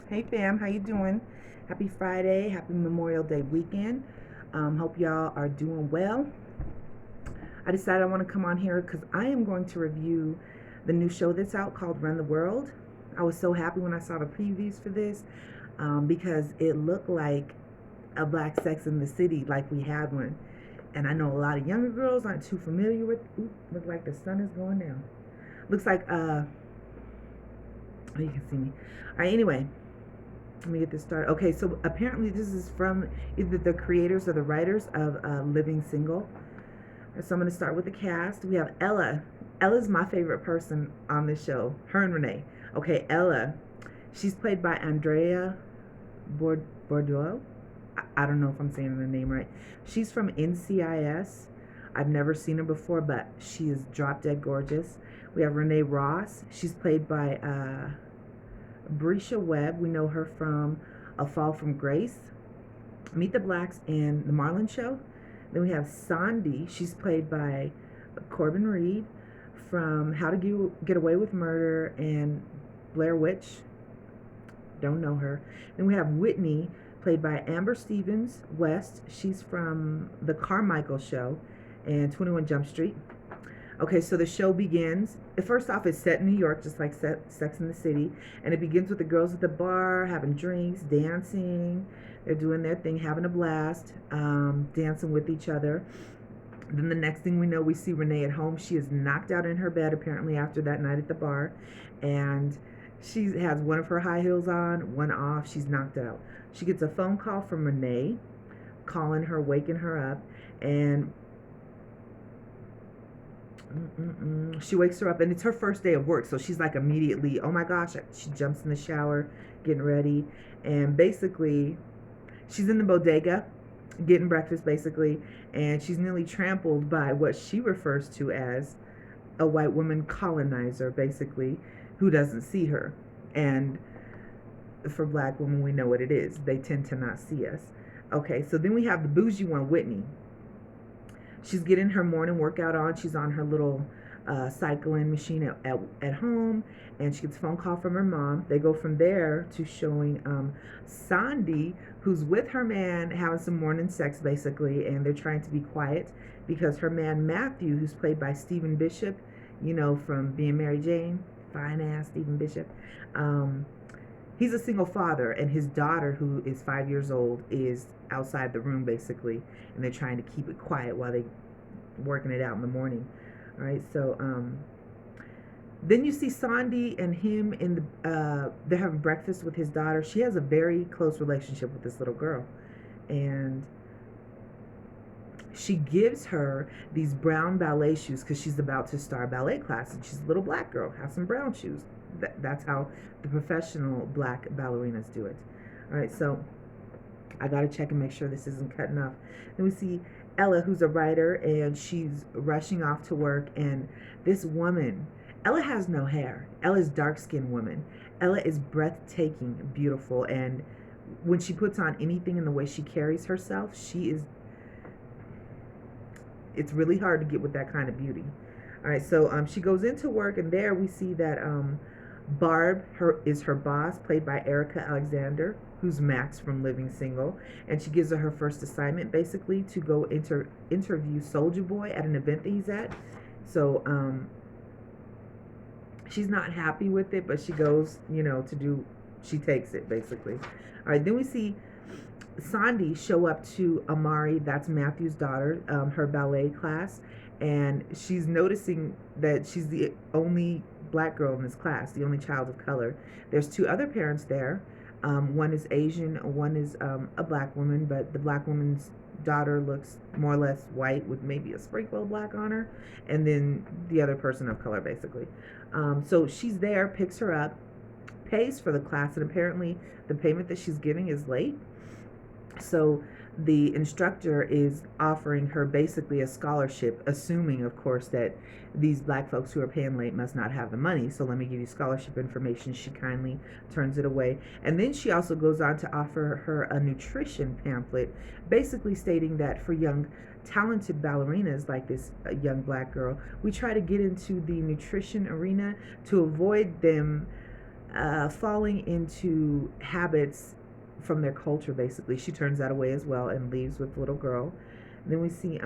Hey fam, how you doing? Happy Friday, happy Memorial Day weekend. Hope y'all are doing well. I decided I want to come on here because I am going to review the new show that's out called Run the World. I was so happy when I saw the previews for this because it looked like a black Sex in the City like we had one. And I know a lot of younger girls aren't too familiar with. Ooh, look like the sun is going down. Looks like oh, you can see me. All right, anyway, let me get this started. Okay, so apparently this is from either the creators or the writers of Living Single. So I'm going to start with the cast. We have Ella. Ella's my favorite person on this show. Her and Renee. Okay, Ella. She's played by Andrea Bordeaux. I don't know if I'm saying her name right. She's from NCIS. I've never seen her before, but she is drop dead gorgeous. We have Renee Ross. She's played by Brisha Webb. We know her from A Fall from Grace, Meet the Blacks, and The Marlon Show. Then we have Sandy. She's played by Corbin Reed from How to Get Away with Murder and Blair Witch. Don't know her. Then we have Whitney, played by Amber Stevens West. She's from The Carmichael Show and 21 Jump Street. Okay, so the show begins. First off, it's set in New York, just like Sex in the City. And it begins with the girls at the bar having drinks, dancing. They're doing their thing, having a blast, dancing with each other. Then the next thing we know, we see Renee at home. She is knocked out in her bed, apparently, after that night at the bar. And she has one of her high heels on, one off. She's knocked out. She gets a phone call from Renee, calling her, waking her up. And she wakes her up, and it's her first day of work, so she's like immediately, oh my gosh, she jumps in the shower, getting ready, and basically she's in the bodega getting breakfast basically, and she's nearly trampled by what she refers to as a white woman colonizer, basically, who doesn't see her. And for black women, we know what it is. They tend to not see us. Okay, so then we have the bougie one, Whitney. She's getting her morning workout on. She's on her little cycling machine at home, and she gets a phone call from her mom. They go from there to showing Sandy, who's with her man, having some morning sex basically, and they're trying to be quiet because her man Matthew, who's played by Stephen Bishop, you know, from Being Mary Jane, fine ass Stephen Bishop. He's a single father, and his daughter, who is 5 years old, is outside the room basically, and they're trying to keep it quiet while they working it out in the morning. All right, so then you see Sandy and him in the they're having breakfast with his daughter. She has a very close relationship with this little girl, and she gives her these brown ballet shoes because she's about to start ballet class, and she's a little black girl, has some brown shoes. That's how the professional black ballerinas do it. All right, so I gotta check and make sure this isn't cutting off. Then we see Ella, who's a writer, and she's rushing off to work. And this woman, Ella has no hair. Ella's dark-skinned woman. Ella is breathtaking, beautiful, and when she puts on anything in the way she carries herself, she is. It's really hard to get with that kind of beauty. All right, so she goes into work, and there we see that Barb is her boss, played by Erica Alexander, who's Max from Living Single, and she gives her first assignment basically to go interview Soldier Boy at an event that he's at. So she's not happy with it, but she goes, you know, to do. She takes it basically. All right, then we see Sandy show up to Amari, that's Matthew's daughter, her ballet class, and she's noticing that she's the only black girl in this class, the only child of color. There's two other parents there. One is Asian, one is a black woman, but the black woman's daughter looks more or less white with maybe a sprinkle of black on her, and then the other person of color, basically. So she's there, picks her up, pays for the class, and apparently the payment that she's giving is late. So the instructor is offering her basically a scholarship, assuming, of course, that these black folks who are paying late must not have the money. So let me give you scholarship information. She kindly turns it away. And then she also goes on to offer her a nutrition pamphlet, basically stating that for young, talented ballerinas like this young black girl, we try to get into the nutrition arena to avoid them falling into habits from their culture. Basically, she turns that away as well and leaves with the little girl. And then we see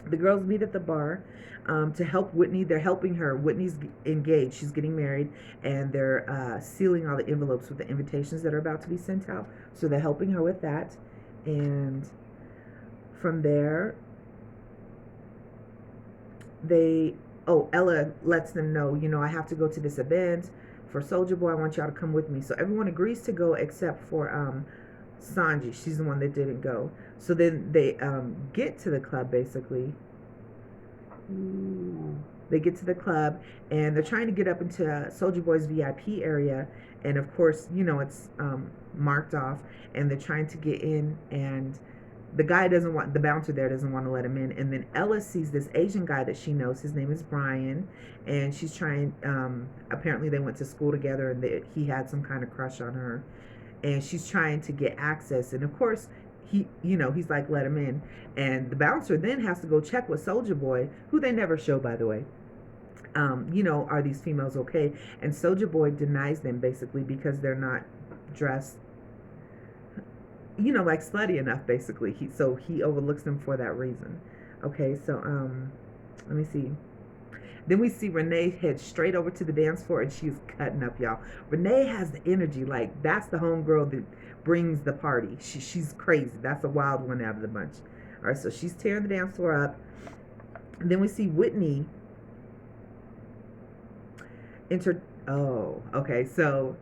the girls meet at the bar to help Whitney. They're helping her. Whitney's engaged. She's getting married, and they're sealing all the envelopes with the invitations that are about to be sent out. So they're helping her with that. And from there, Ella lets them know, I have to go to this event for Soldier Boy. I want y'all to come with me. So everyone agrees to go except for Sanji. She's the one that didn't go. So then they get to the club, basically. Ooh. They get to the club, and they're trying to get up into Soldier Boy's VIP area. And of course, it's marked off, and they're trying to get in, and the bouncer there doesn't want to let him in. And then Ella sees this Asian guy that she knows. His name is Brian, and she's trying, apparently they went to school together, and he had some kind of crush on her, and she's trying to get access. And of course, he's like, let him in. And the bouncer then has to go check with Soldier Boy, who they never show, by the way. Are these females okay? And Soldier Boy denies them, basically, because they're not dressed like slutty enough, basically. He overlooks them for that reason. Okay, so let me see. Then we see Renee head straight over to the dance floor, and she's cutting up, y'all. Renee has the energy, like that's the homegirl that brings the party. She's crazy. That's a wild one out of the bunch. All right, so she's tearing the dance floor up. And then we see Whitney enter. Oh, okay, so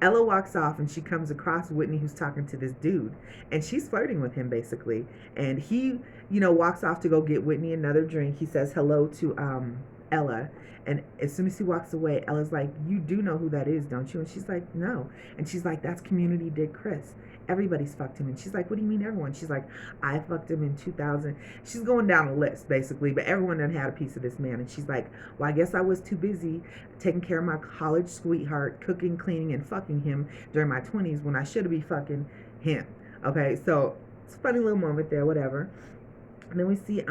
Ella walks off, and she comes across Whitney, who's talking to this dude, and she's flirting with him, basically. And he, walks off to go get Whitney another drink. He says hello to Ella, and as soon as he walks away, Ella's like, you do know who that is, don't you? And she's like, no. And she's like, that's Community Dick Chris. Everybody's fucked him. And she's like, what do you mean everyone? She's like, I fucked him in 2000. She's going down a list, basically, but everyone done had a piece of this man. And she's like, well, I guess I was too busy taking care of my college sweetheart, cooking, cleaning, and fucking him during my 20s when I should have been fucking him. Okay, so it's a funny little moment there, whatever. And then we see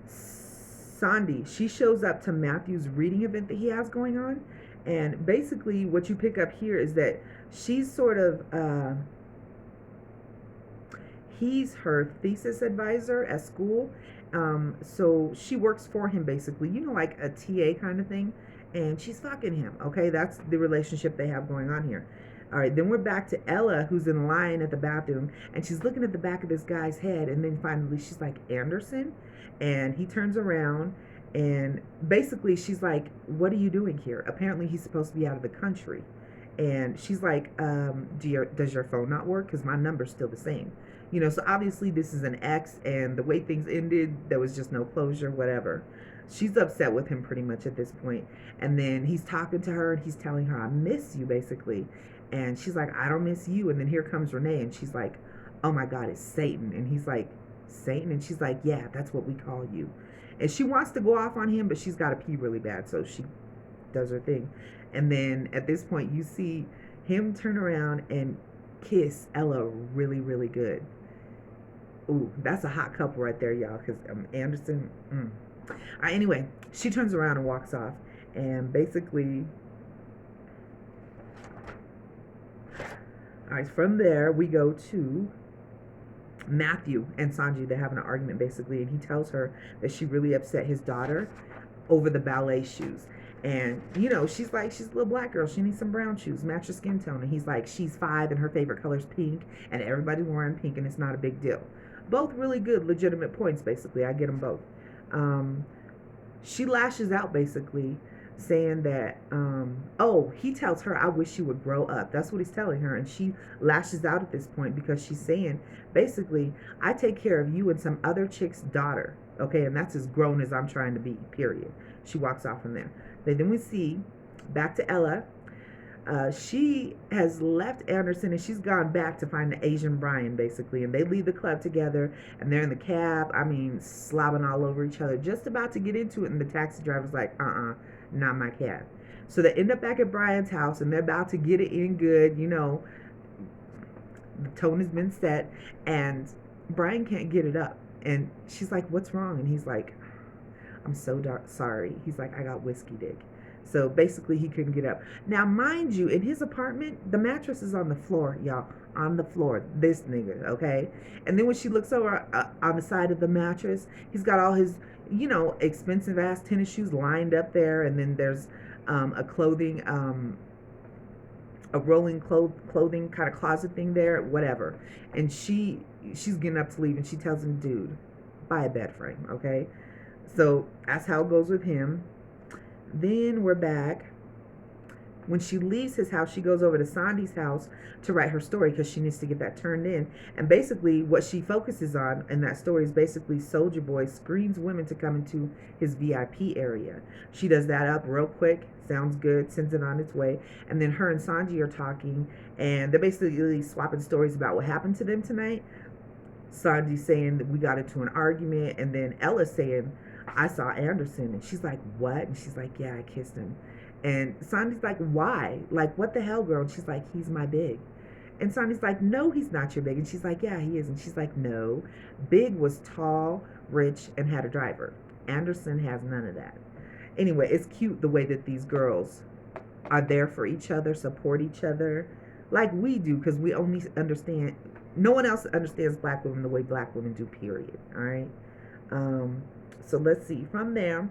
Sandy. She shows up to Matthew's reading event that he has going on. And basically what you pick up here is that she's sort of he's her thesis advisor at school. So she works for him, basically, like a TA kind of thing. And she's fucking him. Okay, that's the relationship they have going on here. All right, then we're back to Ella, who's in line at the bathroom, and she's looking at the back of this guy's head, and then finally she's like, Anderson? And he turns around, and basically she's like, what are you doing here? Apparently he's supposed to be out of the country. And she's like, does your phone not work? Because my number's still the same. So obviously this is an ex, and the way things ended, there was just no closure, whatever. She's upset with him pretty much at this point. And then he's talking to her, and he's telling her, I miss you, basically. And she's like, I don't miss you. And then here comes Renee, and she's like, oh my God, it's Satan. And he's like, Satan? And she's like, yeah, that's what we call you. And she wants to go off on him, but she's got to pee really bad, so she does her thing. And then at this point, you see him turn around and kiss Ella really, really good. Ooh, that's a hot couple right there, y'all, because Anderson. All right, anyway, she turns around and walks off, and basically, all right, from there we go to Matthew and Sanji. They're having an argument, basically, and he tells her that she really upset his daughter over the ballet shoes. And she's like, she's a little black girl, she needs some brown shoes, match her skin tone. And he's like, she's 5 and her favorite color's pink, and everybody's wearing pink, and it's not a big deal. Both really good, legitimate points, basically. I get them both. She lashes out, basically, saying that, he tells her, I wish you would grow up. That's what he's telling her. And she lashes out at this point because she's saying, basically, I take care of you and some other chick's daughter. Okay, and that's as grown as I'm trying to be, period. She walks off from there. Then we see back to Ella. She has left Anderson, and she's gone back to find the Asian Brian, basically. And they leave the club together, and they're in the cab, slobbing all over each other, just about to get into it. And the taxi driver's like, not my cab. So they end up back at Brian's house, and they're about to get it in good. The tone has been set, and Brian can't get it up. And she's like, what's wrong? And he's like, I'm so sorry. He's like, I got whiskey dick. So basically, he couldn't get up. Now, mind you, in his apartment, the mattress is on the floor, y'all. On the floor. This nigga, okay? And then when she looks over on the side of the mattress, he's got all his, expensive ass tennis shoes lined up there. And then there's a clothing, a rolling clothing kind of closet thing there, whatever. And she's getting up to leave, and she tells him, dude, buy a bed frame, okay? So that's how it goes with him. Then we're back. When she leaves his house, she goes over to Sandy's house to write her story because she needs to get that turned in. And basically, what she focuses on in that story is basically Soldier Boy screens women to come into his VIP area. She does that up real quick. Sounds good. Sends it on its way. And then her and Sanji are talking, and they're basically swapping stories about what happened to them tonight. Sanji saying that we got into an argument, and then Ella saying, I saw Anderson. And she's like, what? And she's like, yeah, I kissed him. And Sandy's like, why? Like, what the hell, girl? And she's like, he's my big. And Sandy's like, no, he's not your big. And she's like, yeah, he is. And she's like, no. Big was tall, rich, and had a driver. Anderson has none of that. Anyway, it's cute the way that these girls are there for each other, support each other, like we do, because we only understand, no one else understands black women the way black women do, period. All right? So let's see. From there,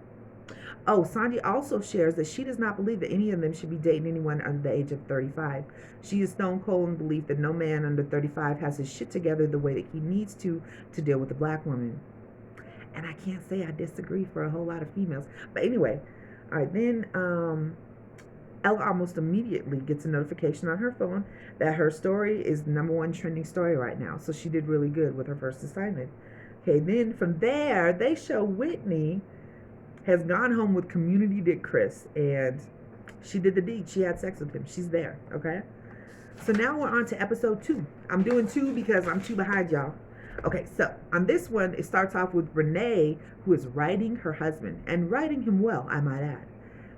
Sandy also shares that she does not believe that any of them should be dating anyone under the age of 35. She is stone cold in belief that no man under 35 has his shit together the way that he needs to deal with a black woman. And I can't say I disagree for a whole lot of females. But anyway, all right, then Ella almost immediately gets a notification on her phone that her story is #1 trending story right now. So she did really good with her first assignment. Okay, then from there, they show Whitney has gone home with community dick Chris, and she did the deed. She had sex with him. She's there, okay? So now we're on to episode 2. I'm doing 2 because I'm 2 behind y'all. Okay, so on this one, it starts off with Renee, who is writing her husband, and writing him well, I might add.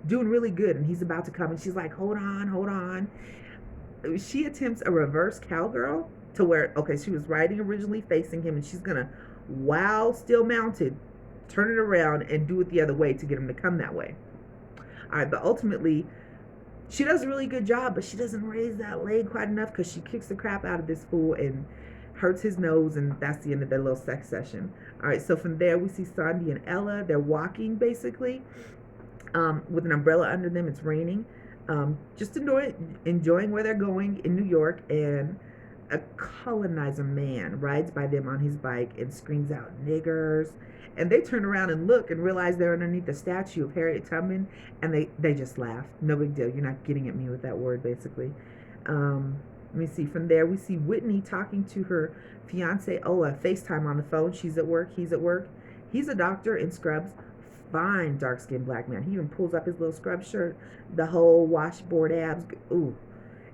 Doing really good, and he's about to come, and she's like, hold on. She attempts a reverse cowgirl to where, okay, she was writing originally facing him, and she's gonna, while still mounted, turn it around and do it the other way to get him to come that way. All right, but ultimately, she does a really good job, but she doesn't raise that leg quite enough because she kicks the crap out of this fool and hurts his nose, and that's the end of their little sex session. All right, so from there, we see Sandy and Ella. They're walking, basically, with an umbrella under them. It's raining. Just enjoying where they're going in New York, and a colonizer man rides by them on his bike and screams out, niggers. And they turn around and look and realize they're underneath the statue of Harriet Tubman, and they just laugh. No big deal. You're not getting at me with that word, basically. Let me see. From there, we see Whitney talking to her fiance, Ola, FaceTime on the phone. She's at work. He's at work. He's a doctor in scrubs. Fine, dark-skinned black man. He even pulls up his little scrub shirt, the whole washboard abs. Ooh.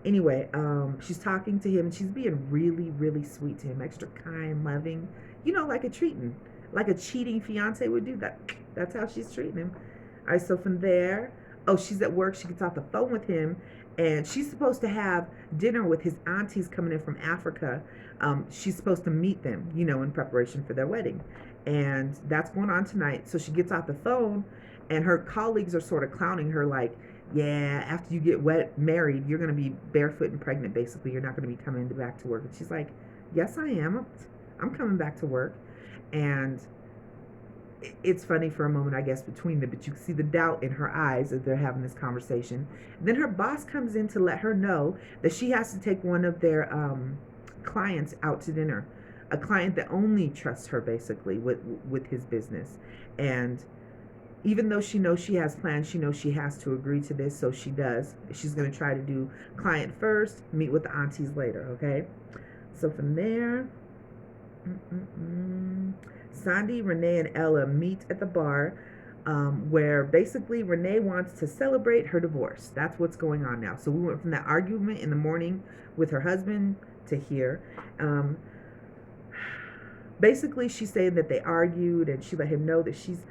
Anyway, she's talking to him, and she's being really, really sweet to him. Extra kind, loving. Like a cheating fiance would do. That's how she's treating him. All right, so from there, she's at work. She gets off the phone with him, and she's supposed to have dinner with his aunties coming in from Africa. She's supposed to meet them, in preparation for their wedding. And that's going on tonight. So she gets off the phone, and her colleagues are sort of clowning her like, yeah, after you get married, you're going to be barefoot and pregnant, basically. You're not going to be coming back to work. And she's like, yes, I am. I'm coming back to work. And it's funny for a moment, I guess, between them, but you can see the doubt in her eyes as they're having this conversation. Then her boss comes in to let her know that she has to take one of their clients out to dinner, a client that only trusts her, basically, with his business. And even though she knows she has plans, she knows she has to agree to this, so she does. She's going to try to do client first, meet with the aunties later, okay? So from there, Sandy, Renee, and Ella meet at the bar, where basically Renee wants to celebrate her divorce. That's what's going on now. So we went from that argument in the morning with her husband to here. Basically, she's saying that they argued, and she let him know that she's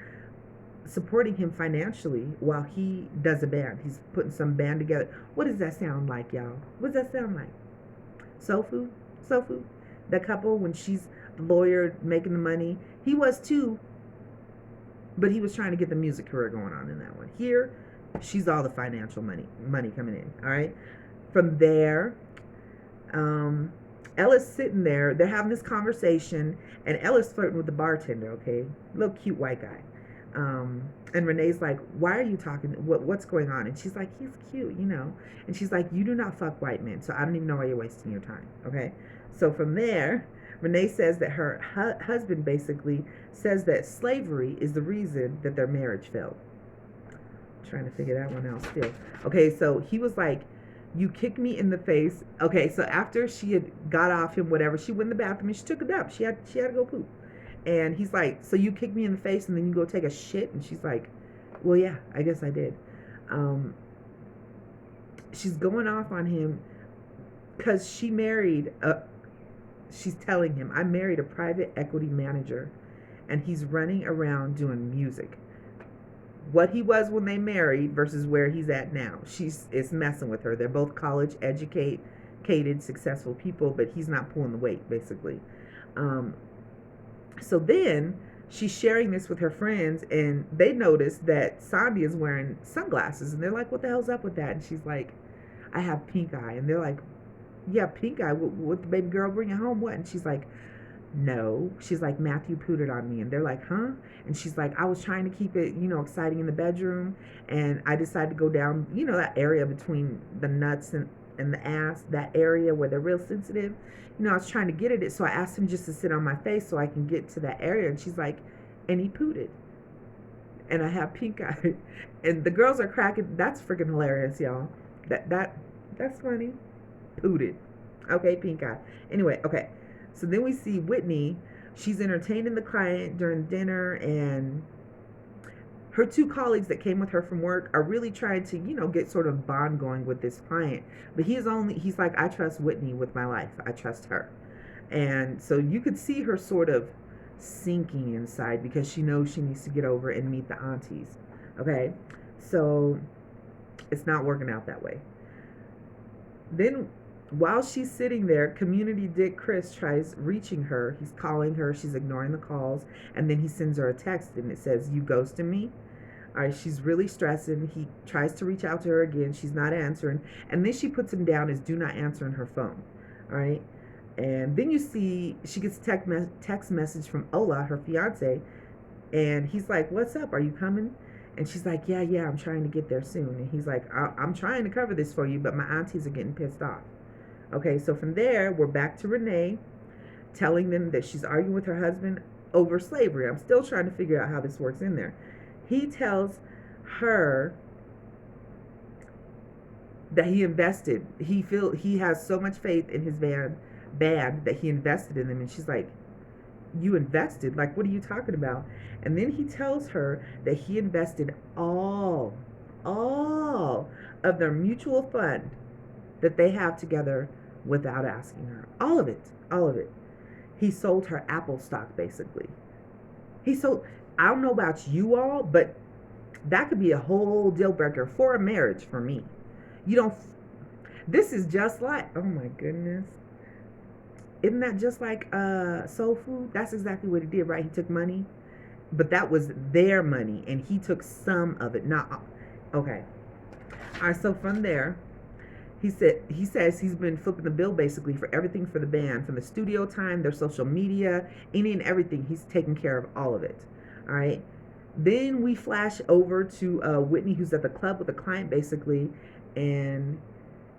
supporting him financially while he does a band. He's putting some band together. What does that sound like, y'all? What does that sound like? Soul Food? That couple, when she's the lawyer making the money. He was too, but he was trying to get the music career going on in that one. Here, She's all the financial money coming in. All right. From there, um, Ella's sitting there. They're having this conversation, and Ella's flirting with the bartender. Okay, little cute white guy. And Renee's like, "Why are you talking? What's going on?" And she's like, "He's cute, you know." And she's like, "You do not fuck white men, so I don't even know why you're wasting your time." Okay. So from there, Renee says that her husband basically says that slavery is the reason that their marriage failed. I'm trying to figure that one out still. Okay, so he was like, "You kicked me in the face." Okay, so after she had got off him, whatever, she went in the bathroom and she took a dump. She had to go poop. And he's like, "So you kicked me in the face and then you go take a shit?" And she's like, "Well, yeah, I guess I did." Um, she's going off on him because she married a. She's telling him, "I married a private equity manager, and he's running around doing music." What he was when they married versus where he's at now. She's is messing with her. They're both college educated, successful people, but he's not pulling the weight, basically. Um, so then she's sharing this with her friends, and they notice that Sandy is wearing sunglasses, and they're like, "What the hell's up with that?" And she's like, "I have pink eye," and they're like, "Yeah, pink eye. What the baby girl bring it home? What?" And she's like, "No." She's like, "Matthew pooed it on me." And they're like, "Huh?" And she's like, "I was trying to keep it, exciting in the bedroom. And I decided to go down, that area between the nuts and the ass, that area where they're real sensitive. I was trying to get at it. So I asked him just to sit on my face so I can get to that area." And she's like, "And he pooed it. And I have pink eye." And the girls are cracking. That's freaking hilarious, y'all. That's funny. Pooed it. Okay, pink eye. Anyway, okay. So then we see Whitney. She's entertaining the client during dinner, and her two colleagues that came with her from work are really trying to, get sort of bond going with this client. But he's like, "I trust Whitney with my life. I trust her." And so you could see her sort of sinking inside because she knows she needs to get over and meet the aunties. Okay? So it's not working out that way. Then while she's sitting there, community dick Chris tries reaching her. He's calling her. She's ignoring the calls. And then he sends her a text and it says, "You ghosted me." All right, she's really stressing. He tries to reach out to her again. She's not answering. And then she puts him down as do not answer on her phone. All right. And then you see she gets a text message from Ola, her fiance. And he's like, "What's up? Are you coming?" And she's like, "Yeah, yeah, I'm trying to get there soon." And he's like, "I'm trying to cover this for you, but my aunties are getting pissed off." Okay, so from there, we're back to Renee telling them that she's arguing with her husband over slavery. I'm still trying to figure out how this works in there. He tells her that he has so much faith in his band that he invested in them. And she's like, "You invested? Like, what are you talking about?" And then he tells her that he invested all of their mutual fund that they have together without asking her. All of it. All of it. He sold her Apple stock, basically. He sold, I don't know about you all, but that could be a whole deal breaker for a marriage for me. You don't, this is just like, oh my goodness. Isn't that just like soul food? That's exactly what he did, right? He took money, but that was their money, and he took some of it. Not okay. All right. So from there, he says he's been flipping the bill basically for everything for the band, from the studio time, their social media, any and everything. He's taking care of all of it. All right. Then we flash over to Whitney, who's at the club with a client basically, and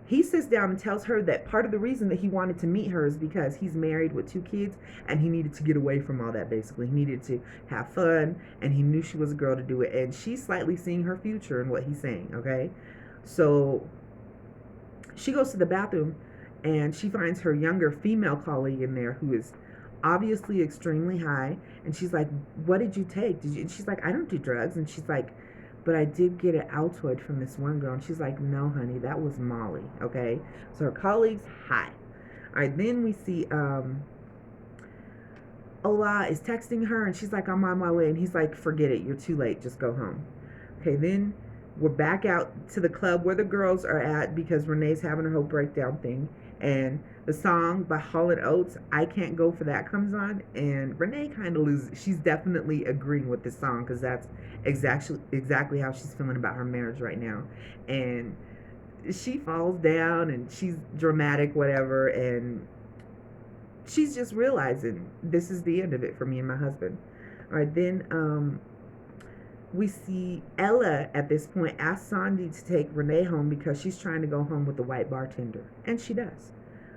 he sits down and tells her that part of the reason that he wanted to meet her is because he's married with 2 kids and he needed to get away from all that basically. He needed to have fun and he knew she was a girl to do it. And she's slightly seeing her future in what he's saying, okay? So she goes to the bathroom and she finds her younger female colleague in there who is obviously extremely high. And she's like, "What did you take? And she's like, "I don't do drugs." And she's like, "But I did get an Altoid from this one girl." And she's like, "No, honey, that was Molly." Okay, so her colleague's high. All right, then we see Ola is texting her, and she's like, "I'm on my way," and he's like, "Forget it, you're too late, just go home." Okay, then We're back out to the club where the girls are at because Renee's having her whole breakdown thing. And the song by Hall and Oates, I Can't Go For That, comes on. And Renee kind of loses. She's definitely agreeing with this song because that's exactly how she's feeling about her marriage right now. And she falls down and she's dramatic, whatever. And she's just realizing this is the end of it for me and my husband. All right, then we see Ella at this point ask Sandy to take Renee home because she's trying to go home with the white bartender. And she does.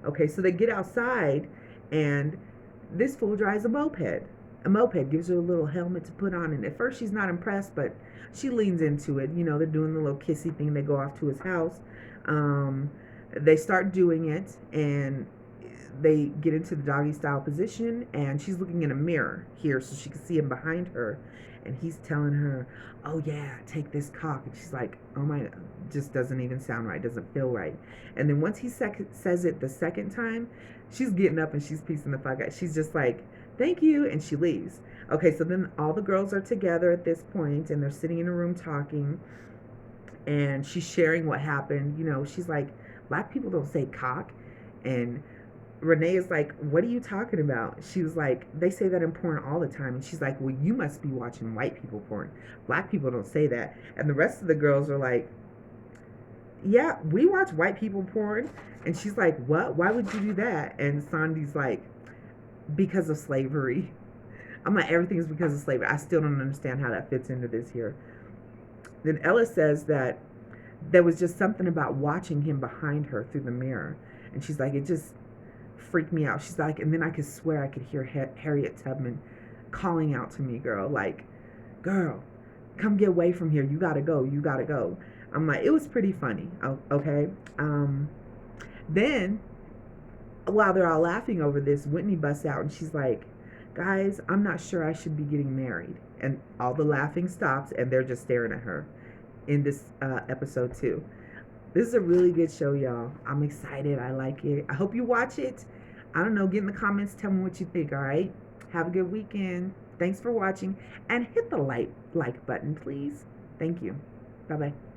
Okay, so they get outside and this fool drives a moped. A moped gives her a little helmet to put on. And at first she's not impressed, but she leans into it. You know, they're doing the little kissy thing. They go off to his house. They start doing it and they get into the doggy style position, and she's looking in a mirror here so she can see him behind her, and he's telling her, oh yeah, take this cock. And she's like, oh my, just doesn't even sound right, doesn't feel right. And then once he says it the second time, she's getting up and she's piecing the fuck out. She's just like, thank you, and she leaves. Okay, so then all the girls are together at this point and they're sitting in a room talking, and she's sharing what happened. You know, she's like, black people don't say cock. And Renee is like, what are you talking about? She was like, they say that in porn all the time. And she's like, well, you must be watching white people porn. Black people don't say that. And the rest of the girls are like, yeah, we watch white people porn. And she's like, what? Why would you do that? And Sandy's like, because of slavery. I'm like, everything's because of slavery. I still don't understand how that fits into this here. Then Ella says that there was just something about watching him behind her through the mirror. And she's like, it just freaked me out. She's like, and then I could swear I could hear Harriet Tubman calling out to me, girl, like, girl, come get away from here. You gotta go. You gotta go. I'm like, it was pretty funny. Okay. Then, while they're all laughing over this, Whitney busts out and she's like, guys, I'm not sure I should be getting married. And all the laughing stops and they're just staring at her in this episode 2. This is a really good show, y'all. I'm excited. I like it. I hope you watch it. I don't know. Get in the comments. Tell me what you think, all right? Have a good weekend. Thanks for watching. And hit the like button, please. Thank you. Bye-bye.